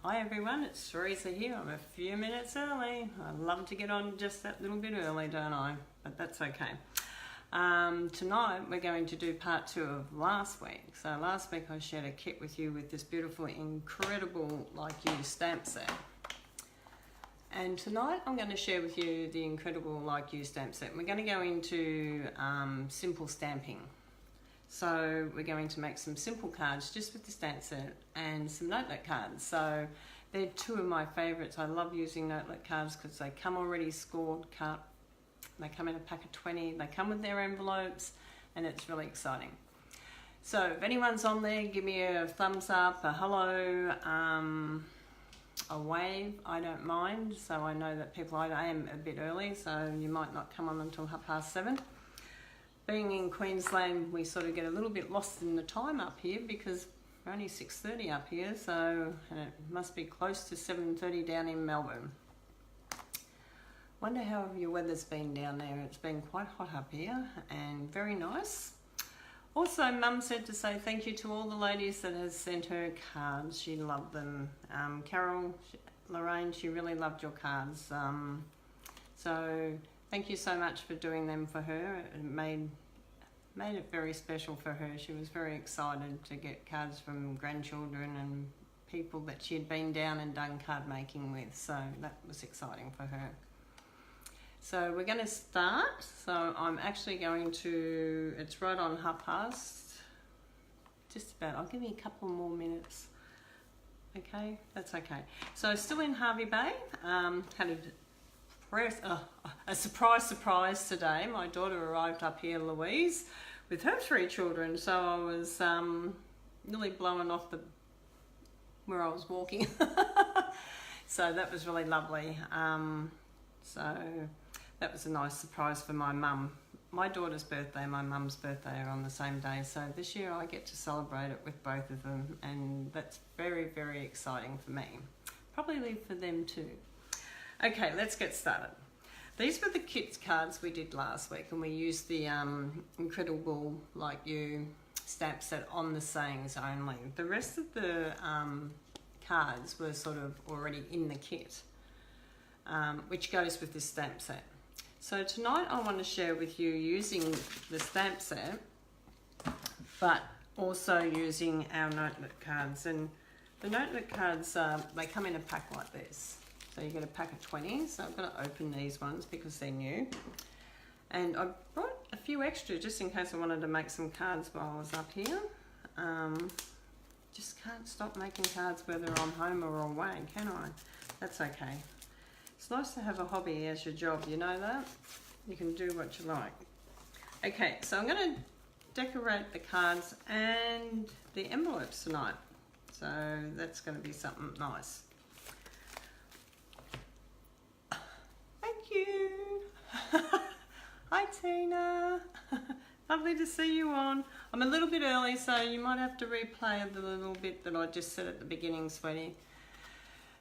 Hi everyone, it's Teresa here. I'm a few minutes early. I love to get on just that little bit early, don't I? But that's okay. Tonight we're going to do part 2 of last week. So last week I shared a kit with you with this beautiful, incredible Like You stamp set. And tonight I'm going to share with you the incredible Like You stamp set. We're going to go into simple stamping. So we're going to make some simple cards just with the stamp set and some notelet cards. So they're two of my favourites. I love using notelet cards because they come already scored, cut. They come in a pack of 20. They come with their envelopes and it's really exciting. So if anyone's on there, give me a thumbs up, a hello, a wave. I don't mind. So I know that people, I am a bit early, so you might not come on until 7:30. Being in Queensland, we sort of get a little bit lost in the time up here because we're only 6:30 up here, so and it must be close to 7:30 down in Melbourne. Wonder how your weather's been down there. It's been quite hot up here and very nice. Also, Mum said to say thank you to all the ladies that has sent her cards. She loved them. Carol, Lorraine, she really loved your cards. So thank you so much for doing them for her. It made it very special for her. She was very excited to get cards from grandchildren and people that she had been down and done card making with. So that was exciting for her. So we're going to start. So I'm actually going to, it's right on 30:30. Just about, I'll give you a couple more minutes. Okay, that's okay. So still in Hervey Bay. Had a surprise today. My daughter arrived up here, Louise, with her 3 children. So I was really blowing off where I was walking. So that was really lovely. So that was a nice surprise for my mum. My daughter's birthday and my mum's birthday are on the same day. So this year I get to celebrate it with both of them. And that's very, very exciting for me. Probably for them too. Okay, let's get started. These were the kits cards we did last week, and we used the incredible Like You stamp set on the sayings only. The rest of the cards were sort of already in the kit, which goes with this stamp set. So tonight I want to share with you using the stamp set, but also using our notelet cards. And the notelet cards, they come in a pack like this. So you get a pack of 20, so I'm going to open these ones because they're new. And I brought a few extra just in case I wanted to make some cards while I was up here. Just can't stop making cards whether I'm home or away, can I? That's okay. It's nice to have a hobby as your job, you know that? You can do what you like. Okay, so I'm going to decorate the cards and the envelopes tonight. So that's going to be something nice. Hi Tina, lovely to see you on. I'm a little bit early, so you might have to replay the little bit that I just said at the beginning, sweetie.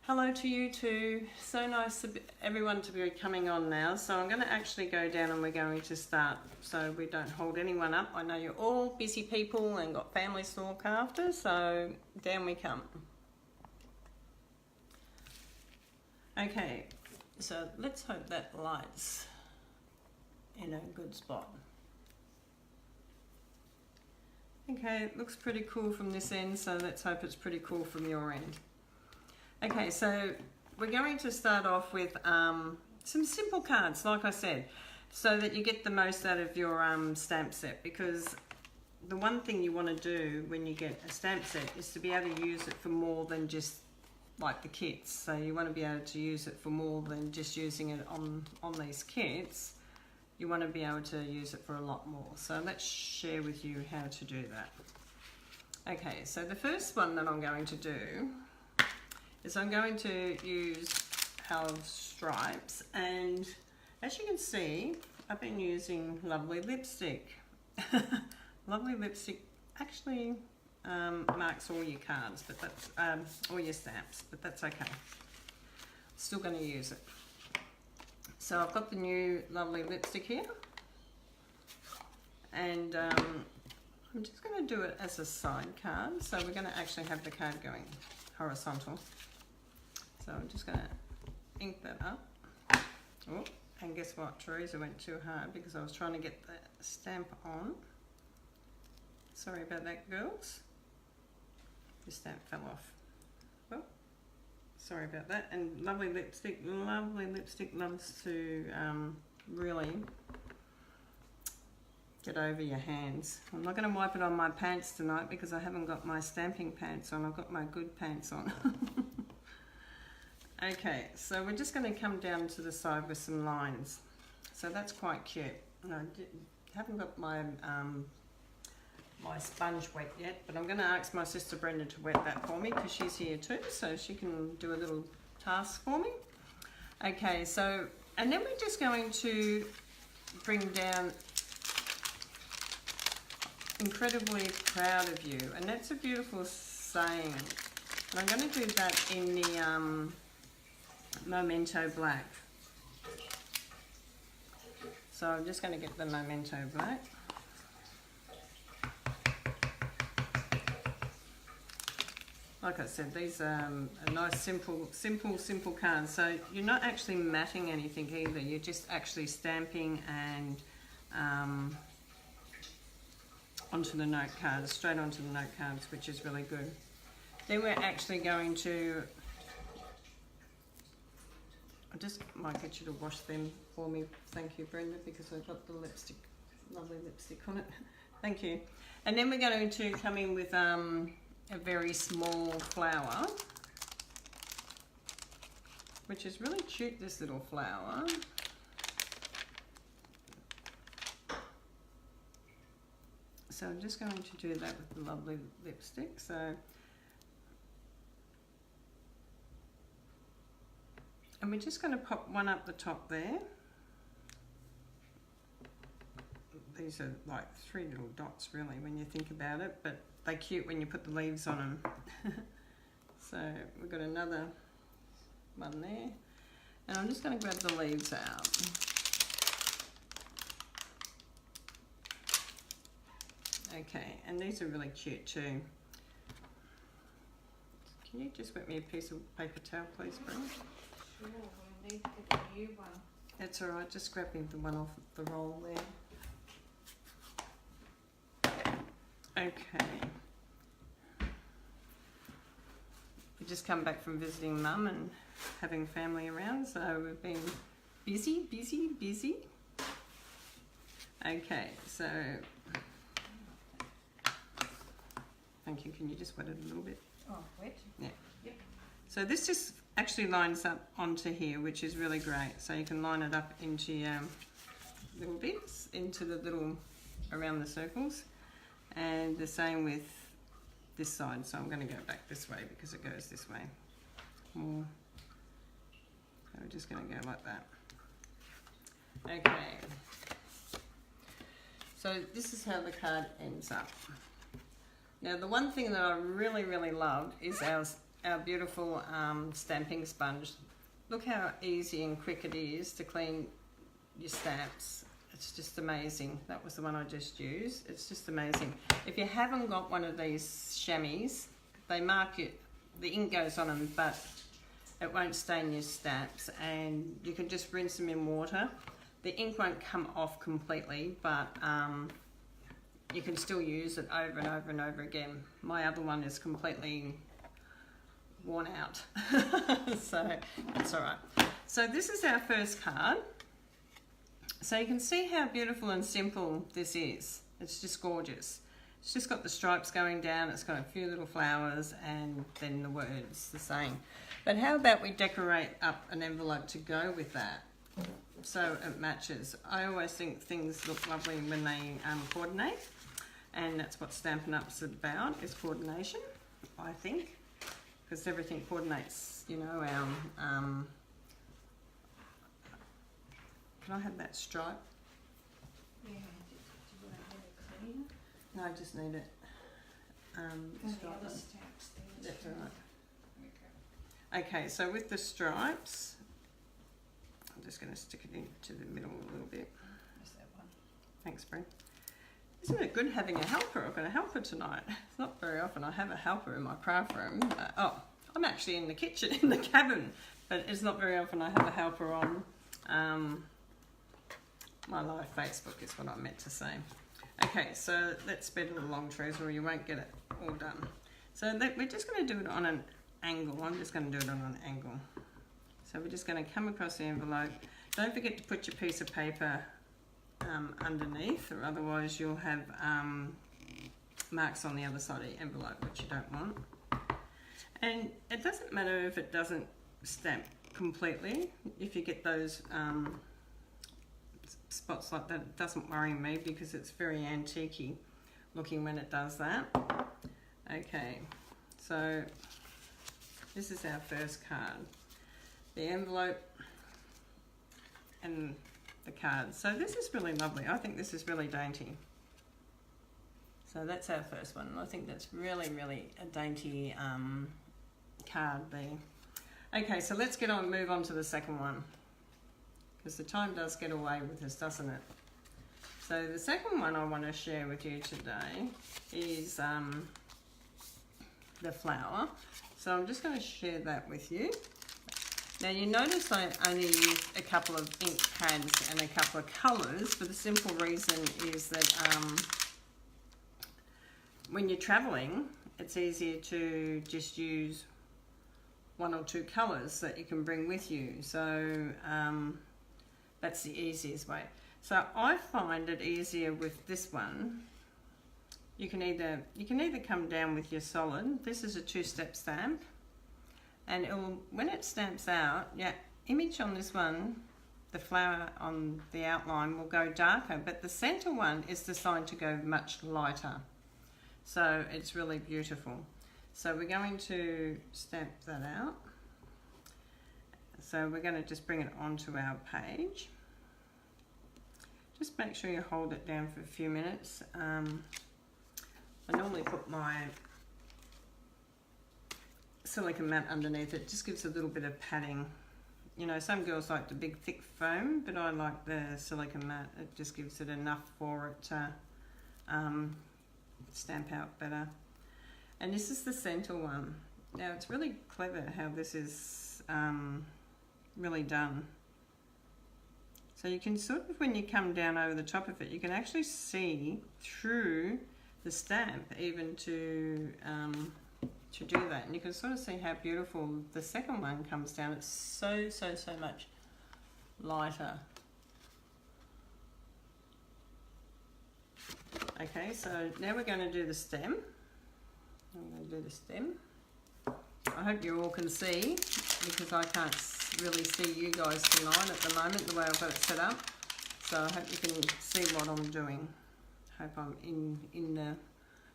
Hello to you too. So nice to everyone to be coming on now. So I'm going to actually go down and we're going to start so we don't hold anyone up. I know you're all busy people and got families to look after, so down we come. Okay, so let's hope that lights in a good spot. Okay, it looks pretty cool from this end, so let's hope it's pretty cool from your end. Okay, so we're going to start off with some simple cards, like I said, so that you get the most out of your stamp set, because the one thing you want to do when you get a stamp set is to be able to use it for more than just like the kits. So you want to be able to use it for more than just using it on these kits. You want to be able to use it for a lot more. So let's share with you how to do that. Okay, so the first one that I'm going to do is I'm going to use our stripes, and as you can see, I've been using Lovely Lipstick. Lovely Lipstick actually marks all your cards, but that's all your stamps, but that's okay. Still going to use it. So I've got the new Lovely Lipstick here, and I'm just going to do it as a side card. So we're going to actually have the card going horizontal. So I'm just going to ink that up. Oh, and guess what? Teresa went too hard because I was trying to get the stamp on. Sorry about that, girls. The stamp fell off. Oh, sorry about that. And lovely lipstick loves to really get over your hands. I'm not going to wipe it on my pants tonight because I haven't got my stamping pants on. I've got my good pants on. Okay, so we're just going to come down to the side with some lines. So that's quite cute. And I haven't got my my sponge wet yet, but I'm going to ask my sister Brenda to wet that for me because she's here too, so she can do a little task for me. Okay, so, and then we're just going to bring down incredibly proud of you, and that's a beautiful saying. And I'm going to do that in the Menento black. So I'm just going to get the Menento black. Like I said, these are a nice simple cards. So you're not actually matting anything either. You're just actually stamping and onto the note cards, straight onto the note cards, which is really good. Then we're actually going to, I just might get you to wash them for me. Thank you, Brenda, because I've got the lipstick, lovely lipstick on it. Thank you. And then we're going to come in with a very small flower, which is really cute, this little flower. So I'm just going to do that with the lovely lipstick. So and we're just going to pop one up the top there. These are like 3 little dots really when you think about it, but they're cute when you put the leaves on them. So we've got another one there. And I'm just going to grab the leaves out. Okay, and these are really cute too. Can you just whip me a piece of paper towel, please, Brenda? Sure, we need to get a new one. That's all right, just grab me the one off the roll there. Okay. We just come back from visiting Mum and having family around, so we've been busy. Okay, so thank you. Can you just wet it a little bit? Oh, wet? Yeah. Yep. So this just actually lines up onto here, which is really great. So you can line it up into your little bits, into the little, around the circles. And the same with this side. So I'm going to go back this way because it goes this way more. So we're just going to go like that. Okay. So this is how the card ends up. Now the one thing that I really love is our beautiful stamping sponge. Look how easy and quick it is to clean your stamps. It's just amazing. That was the one I just used. It's just amazing. If you haven't got one of these Shammies, they mark it, the ink goes on them, but it won't stain your stamps, and you can just rinse them in water. The ink won't come off completely, but you can still use it over and over and over again. My other one is completely worn out, so it's all right. So this is our first card. So you can see how beautiful and simple this is. It's just gorgeous. It's just got the stripes going down, it's got a few little flowers, and then the words the same. But how about we decorate up an envelope to go with that, so it matches. I always think things look lovely when they coordinate, and that's what Stampin' Up's about, is coordination, I think, because everything coordinates, you know, our can I have that stripe? Yeah, do you want to have it clean? No, I just need it. The stripe other one. stamps there. That's all right. Okay, so with the stripes, I'm just going to stick it into the middle a little bit. There's that one. Thanks, Brent. Isn't it good having a helper? I've got a helper tonight. It's not very often I have a helper in my craft room. I'm actually in the kitchen, in the cabin, but it's not very often I have a helper on my live Facebook is what I meant to say. Okay, so let's speed it along, Teresa, or you won't get it all done. So we're just going to do it on an angle. I'm just going to do it on an angle. So we're just going to come across the envelope. Don't forget to put your piece of paper underneath, or otherwise you'll have marks on the other side of the envelope, which you don't want. And it doesn't matter if it doesn't stamp completely. If you get those spots like that, it doesn't worry me because it's very antique-y looking when it does that. Okay, so this is our first card. The envelope and the card. So this is really lovely. I think this is really dainty. So that's our first one. I think that's really, really a dainty card there. Okay, so let's move on to the second one, because the time does get away with us, doesn't it? So the second one I want to share with you today is the flower. So I'm just going to share that with you. Now you notice I only used a couple of ink pads and a couple of colours for the simple reason is that when you're travelling, it's easier to just use one or two colours that you can bring with you. So that's the easiest way. So I find it easier with this one. You can either come down with your solid. This is a two-step stamp, and when it stamps out, image on this one, the flower on the outline will go darker, but the center one is designed to go much lighter. So it's really beautiful. So we're going to stamp that out. So we're going to just bring it onto our page. Just make sure you hold it down for a few minutes. I normally put my silicone mat underneath it. Just gives a little bit of padding. You know, some girls like the big thick foam, but I like the silicone mat. It just gives it enough for it to stamp out better. And this is the center one. Now it's really clever how this is really done. So you can sort of, when you come down over the top of it, you can actually see through the stamp even to do that. And you can sort of see how beautiful the second one comes down. It's so much lighter. Okay, so now we're going to do the stem. I'm going to do the stem. I hope you all can see, because I can't really see you guys tonight at the moment, the way I've got it set up. So I hope you can see what I'm doing. I hope I'm in the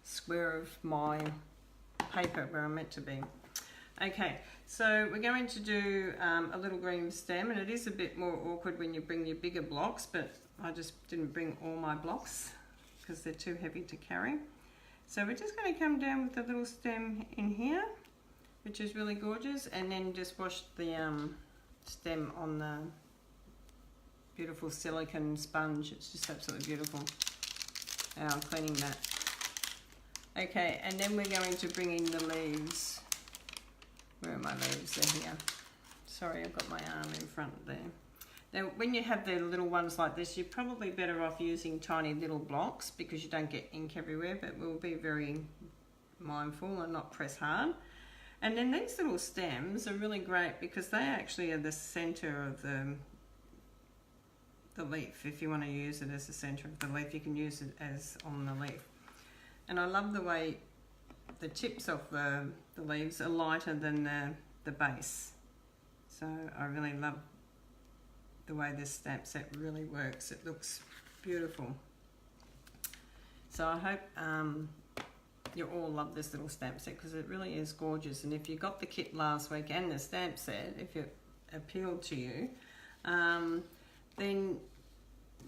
square of my paper where I'm meant to be. Okay, so we're going to do a little green stem, and it is a bit more awkward when you bring your bigger blocks, but I just didn't bring all my blocks because they're too heavy to carry. So we're just going to come down with the little stem in here, which is really gorgeous, and then just wash the stem on the beautiful silicone sponge. It's just absolutely beautiful. Now I'm cleaning that. Okay, and then we're going to bring in the leaves. Where are my leaves? They're here. Sorry, I've got my arm in front there. Now, when you have the little ones like this, you're probably better off using tiny little blocks because you don't get ink everywhere, but we'll be very mindful and not press hard. And then these little stems are really great because they actually are the center of the leaf. If you want to use it as the center of the leaf, you can use it as on the leaf. And I love the way the tips of the leaves are lighter than the base. So I really love the way this stamp set really works. It looks beautiful. So I hope you all love this little stamp set because it really is gorgeous. And if you got the kit last week and the stamp set, if it appealed to you, then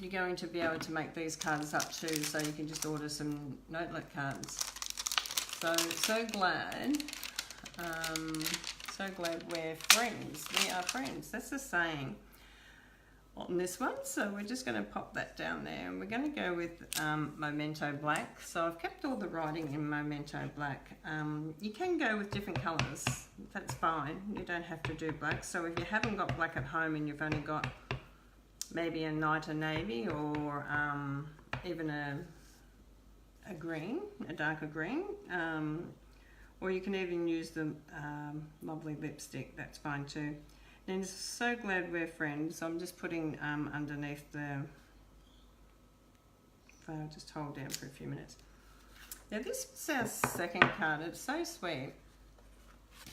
you're going to be able to make these cards up too, so you can just order some notelet cards. So glad we're friends. We are friends. That's the saying. on this one, so we're just going to pop that down there, and we're going to go with Memento Black. So I've kept all the writing in Memento Black. You can go with different colours, that's fine, you don't have to do black. So if you haven't got black at home and you've only got maybe a night or navy, or even a green, a darker green, or you can even use the lovely lipstick, that's fine too. And so glad we're friends. I'm just putting underneath the, if I'll just hold down for a few minutes. Now this is our second card. It's so sweet,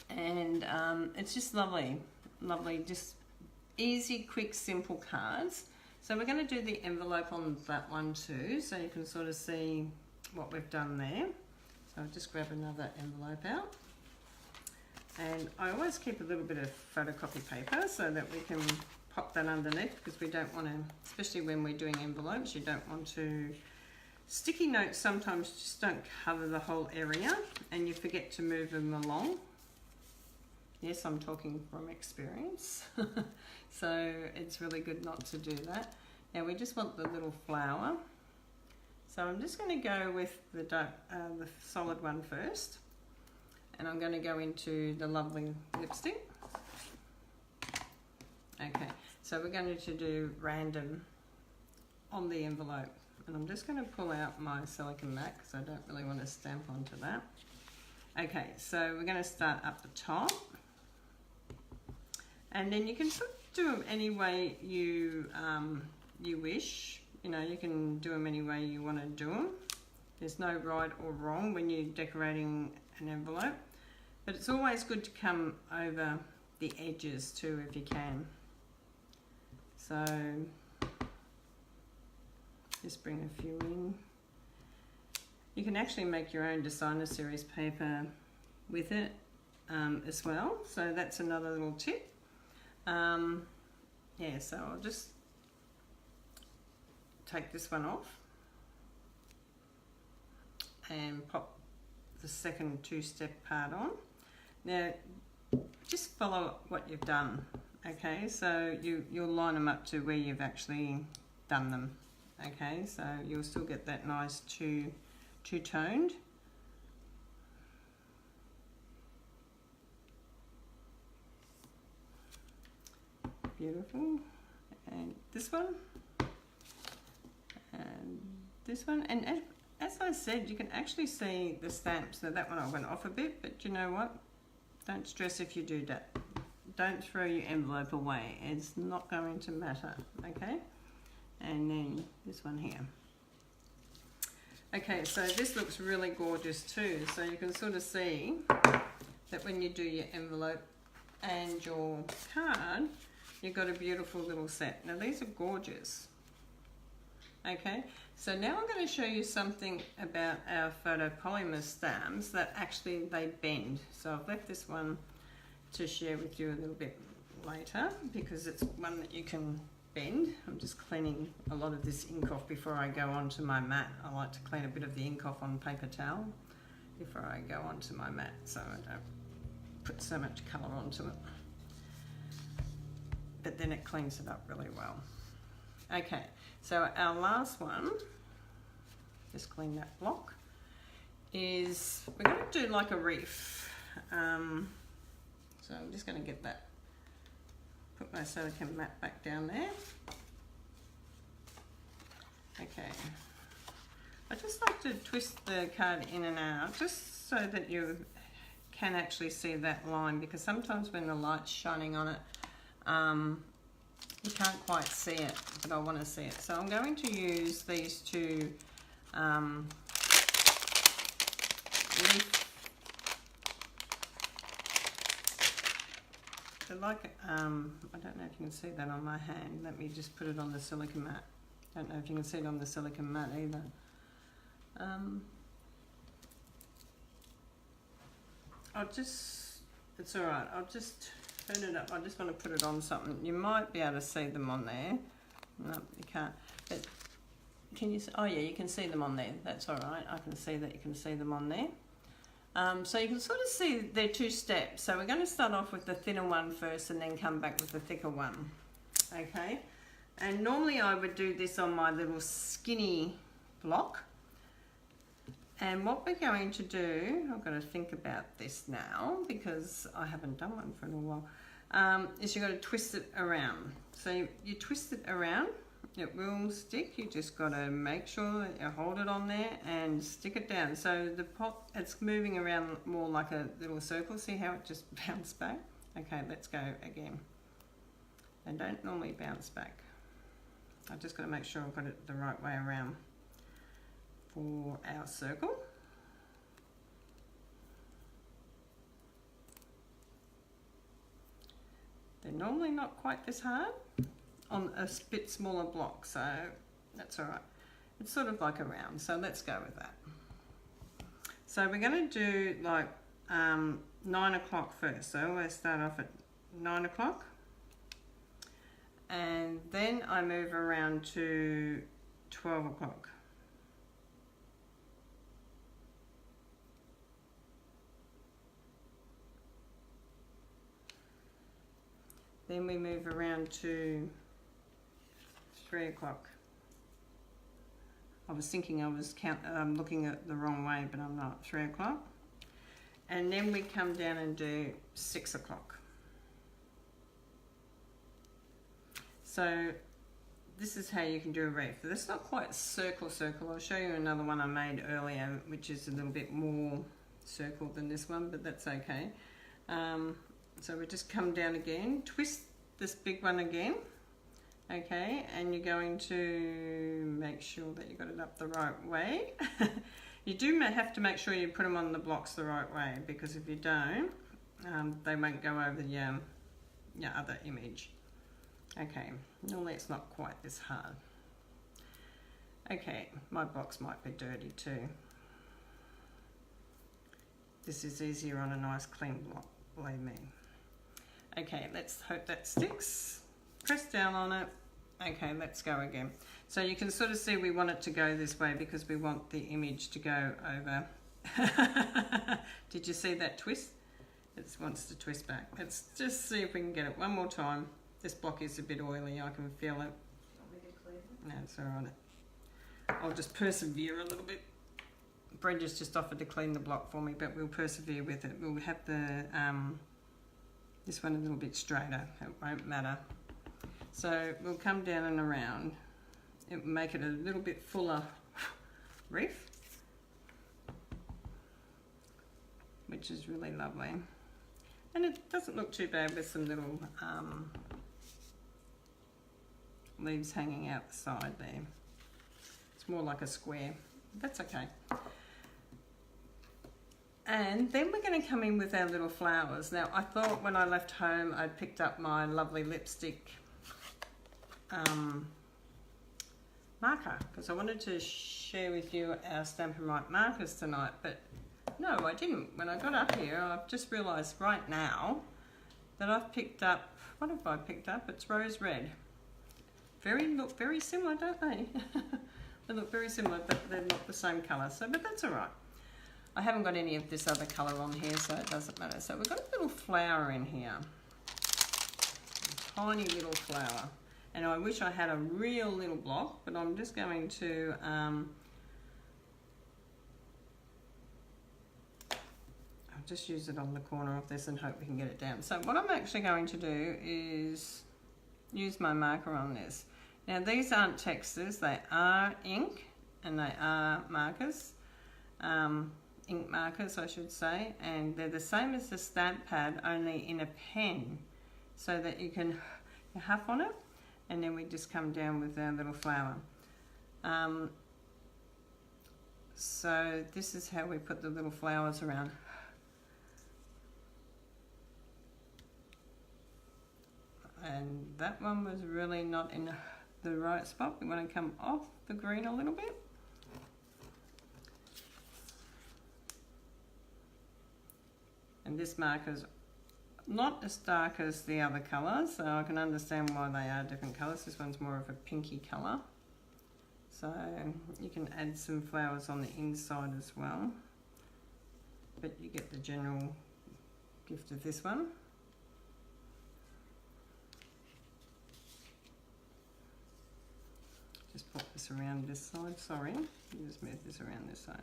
and it's just lovely, lovely, just easy, quick, simple cards. So we're going to do the envelope on that one too, so you can sort of see what we've done there. So I'll just grab another envelope out. And I always keep a little bit of photocopy paper so that we can pop that underneath, because we don't want to, especially when we're doing envelopes, you don't want to, sticky notes sometimes just don't cover the whole area and you forget to move them along. Yes, I'm talking from experience. So it's really good not to do that. Now we just want the little flower. So I'm just going to go with the solid one first. And I'm going to go into the lovely lipstick. Okay, so we're going to do random on the envelope. And I'm just going to pull out my silicone mat because I don't really want to stamp onto that. Okay, so we're going to start up the top. And then you can sort of do them any way you wish. You know, you can do them any way you want to do them. There's no right or wrong when you're decorating an envelope, but it's always good to come over the edges too if you can. So just bring a few in. You can actually make your own designer series paper with it as well, so that's another little tip. Yeah, so I'll just take this one off and pop the second two-step part on. Now just follow what you've done, okay? So you'll line them up to where you've actually done them, okay? So you'll still get that nice two-toned. Beautiful. And this one and this one, and as I said, you can actually see the stamps. Now that one I went off a bit, but you know what? Don't stress if you do that. Don't throw your envelope away. It's not going to matter, okay? And then this one here. Okay, so this looks really gorgeous too. So you can sort of see that when you do your envelope and your card, you've got a beautiful little set. Now these are gorgeous. Okay, so now I'm going to show you something about our photopolymer stamps that actually they bend. So I've left this one to share with you a little bit later because it's one that you can bend. I'm just cleaning a lot of this ink off before I go onto my mat. I like to clean a bit of the ink off on paper towel before I go onto my mat so I don't put so much colour onto it. But then it cleans it up really well. Okay, so our last one, just clean that block, is we're going to do like a reef. So I'm just going to get that, put my silicone mat back down there. Okay, I just like to twist the card in and out just so that you can actually see that line, because sometimes when the light's shining on it, you can't quite see it, but I want to see it. So I'm going to use these two leaf. They're like, I don't know if you can see that on my hand. Let me just put it on the silicone mat. Don't know if you can see it on the silicone mat either. It's alright, I'll just turn it up. I just want to put it on something. You might be able to see them on there. No, you can't. But can you see? Oh yeah, you can see them on there. That's alright. I can see that you can see them on there. So you can sort of see they're two steps. So we're going to start off with the thinner one first and then come back with the thicker one. Okay. And normally I would do this on my little skinny block. And what we're going to do, I've got to think about this now because I haven't done one for a little while, is you've got to twist it around. So you twist it around, it will stick. You just got to make sure that you hold it on there and stick it down. So the pot, it's moving around more like a little circle. See how it just bounced back? Okay, let's go again. They don't normally bounce back. I've just got to make sure I've got it the right way around for our circle. They're normally not quite this hard on a bit smaller block, so that's all right. It's sort of like a round, so let's go with that. So we're going to do like 9 o'clock first. So I always start off at 9 o'clock. And then I move around to 12 o'clock. Then we move around to 3 o'clock. I was thinking I was looking at the wrong way, but I'm not. 3 o'clock. And then we come down and do 6 o'clock. So this is how you can do a wreath. This is not quite circle. I'll show you another one I made earlier, which is a little bit more circle than this one, but that's okay. So we just come down again, twist this big one again, okay, and you're going to make sure that you got it up the right way. You do have to make sure you put them on the blocks the right way, because if you don't, they won't go over your other image. Okay, normally it's not quite this hard. Okay, my box might be dirty too. This is easier on a nice clean block, believe me. Okay, let's hope that sticks. Press down on it. Okay, let's go again. So you can sort of see we want it to go this way because we want the image to go over. Did you see that twist? It wants to twist back. Let's just see if we can get it one more time. This block is a bit oily, I can feel it. No, it's all right. I'll just persevere a little bit. Brenda's just offered to clean the block for me, but we'll persevere with it. We'll have the this one a little bit straighter. It won't matter. So we'll come down and around. It will make it a little bit fuller wreath, which is really lovely. And it doesn't look too bad with some little leaves hanging out the side there. It's more like a square. That's okay. And then we're going to come in with our little flowers. Now, I thought when I left home, I'd picked up my lovely lipstick marker, because I wanted to share with you our Stampin' Right markers tonight, but no, I didn't. When I got up here, I've just realised right now that I've picked up, what have I picked up? It's rose red. Look very similar, don't they? They look very similar, but they're not the same colour, so, but that's all right. I haven't got any of this other colour on here, so it doesn't matter. So we've got a little flower in here. A tiny little flower. And I wish I had a real little block, but I'm just going to I'll just use it on the corner of this and hope we can get it down. So what I'm actually going to do is use my marker on this. Now these aren't textures, they are ink and they are markers, ink markers I should say, and they're the same as the stamp pad, only in a pen, so that you can huff on it, and then we just come down with our little flower. So this is how we put the little flowers around. And that one was really not in the right spot. We want to come off the green a little bit. And this marker's not as dark as the other colours, so I can understand why they are different colours. This one's more of a pinky colour. So you can add some flowers on the inside as well. But you get the general gift of this one. swap this around this side, sorry. Just move this around this side.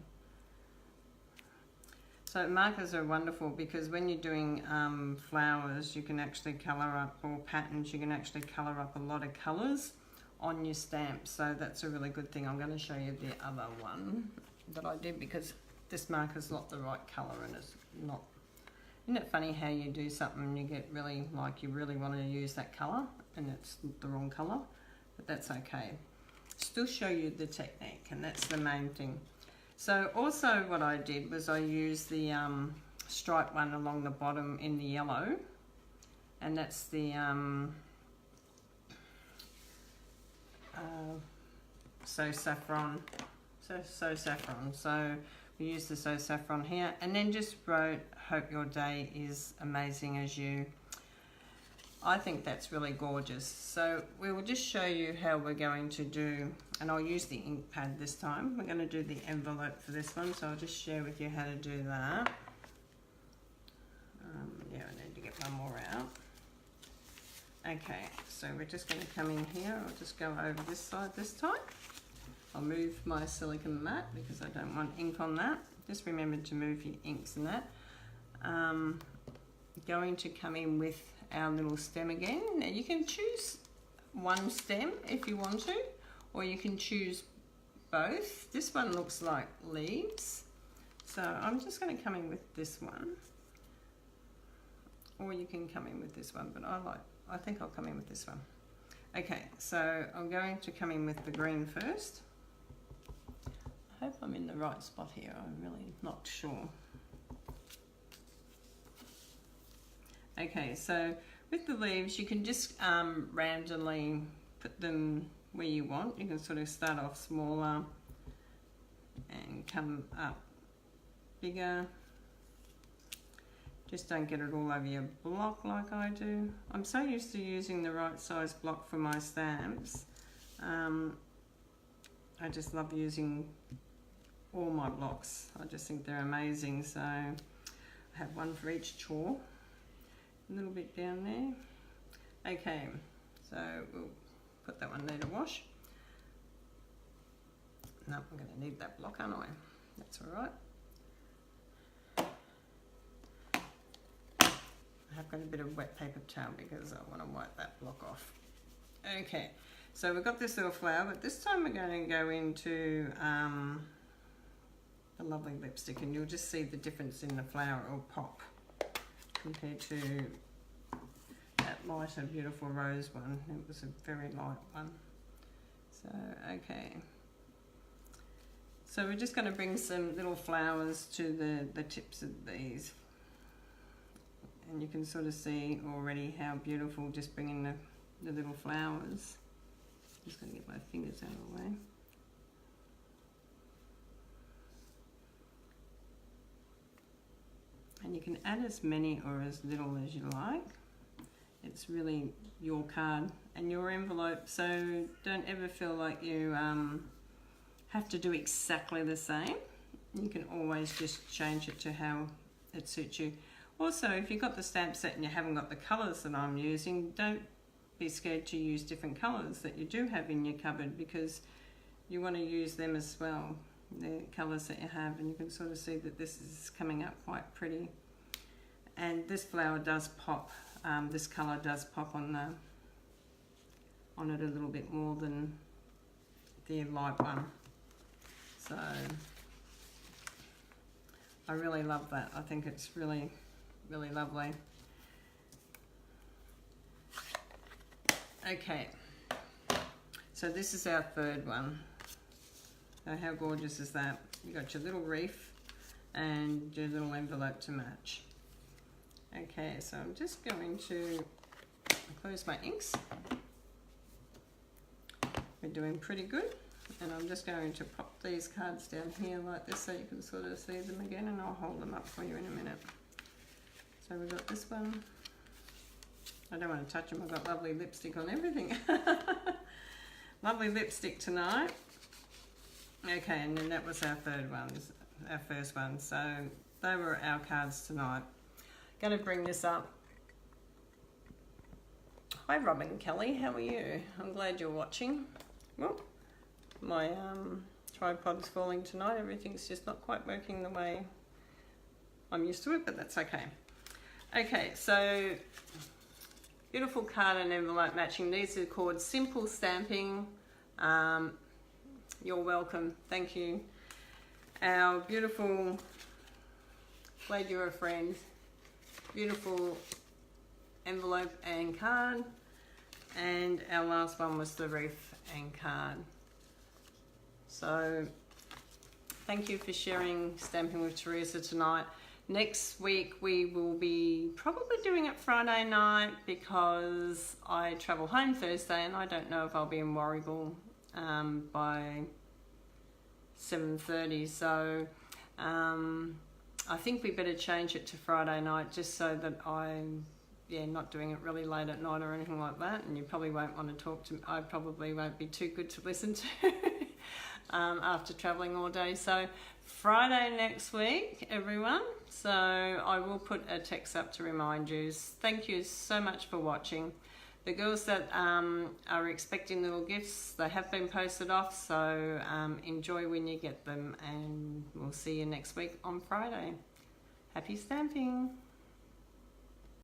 So markers are wonderful because when you're doing flowers, you can actually colour up, or patterns, you can actually colour up a lot of colours on your stamp. So that's a really good thing. I'm going to show you the other one that I did because this marker's not the right colour and it's not. Isn't it funny how you do something and you get really, like you really want to use that colour and it's the wrong colour, but that's okay. Still show you the technique, and that's the main thing. So also what I did was I used the stripe one along the bottom in the yellow, and that's the So Saffron. So we used the So Saffron here, and then just wrote, hope your day is amazing as you. I think that's really gorgeous. So we will just show you how we're going to do, and I'll use the ink pad this time. We're going to do the envelope for this one, so I'll just share with you how to do that. Yeah, I need to get one more out. Okay, so we're just going to come in here. I'll just go over this side this time. I'll move my silicone mat because I don't want ink on that. Just remember to move your inks and that. Going to come in with our little stem again. Now you can choose one stem if you want to, or you can choose both. This one looks like leaves, so I'm just going to come in with this one, or you can come in with this one, but I think I'll come in with this one. Okay, so I'm going to come in with the green first. I hope I'm in the right spot here. I'm really not sure. Okay, so with the leaves, you can just randomly put them where you want. You can sort of start off smaller and come up bigger. Just don't get it all over your block like I do. I'm so used to using the right size block for my stamps. I just love using all my blocks. I just think they're amazing. So I have one for each chore. A little bit down there. Okay, so we'll put that one there to wash. No, I'm going to need that block, aren't I? That's all right. I have got a bit of wet paper towel because I want to wipe that block off. Okay, so we've got this little flower, but this time we're going to go into a lovely lipstick, and you'll just see the difference in the flower. It'll pop compared to that lighter beautiful rose one. It was a very light one. So okay, so we're just going to bring some little flowers to the tips of these, and you can sort of see already how beautiful just bringing the little flowers. Just going to get my fingers out of the way. And you can add as many or as little as you like. It's really your card and your envelope, so don't ever feel like you have to do exactly the same. You can always just change it to how it suits you. Also, if you've got the stamp set and you haven't got the colours that I'm using, don't be scared to use different colours that you do have in your cupboard, because you want to use them as well, the colours that you have, and you can sort of see that this is coming up quite pretty. And this flower does pop, this colour does pop on it a little bit more than the light one. So I really love that. I think it's really, really lovely. Okay, so this is our third one. So how gorgeous is that? You got your little reef and your little envelope to match. Okay, so I'm just going to close my inks. We're doing pretty good, and I'm just going to pop these cards down here like this so you can sort of see them again, and I'll hold them up for you in a minute. So we've got this one. I don't want to touch them, I've got lovely lipstick on everything. Lovely lipstick tonight. Okay, and then that was our third one, our first one. So they were our cards tonight. Going to bring this up. Hi Robin Kelly, how are you? I'm glad you're watching. Well, My tripod is falling tonight. Everything's just not quite working the way I'm used to it, but that's okay. Okay, so beautiful card and envelope matching. These are called Simple Stamping. You're welcome. Thank you. Our beautiful, glad you're a friend, beautiful envelope and card. And our last one was the wreath and card. So thank you for sharing Stamping with Teresa tonight. Next week we will be probably doing it Friday night because I travel home Thursday and I don't know if I'll be in Warragul by 7:30. So I think we better change it to Friday night just so that I'm not doing it really late at night or anything like that, and you probably won't want to talk to me. I probably won't be too good to listen to after travelling all day. So Friday next week, everyone. So I will put a text up to remind you. Thank you so much for watching. The girls that are expecting little gifts, they have been posted off, so enjoy when you get them, and we'll see you next week on Friday. Happy stamping!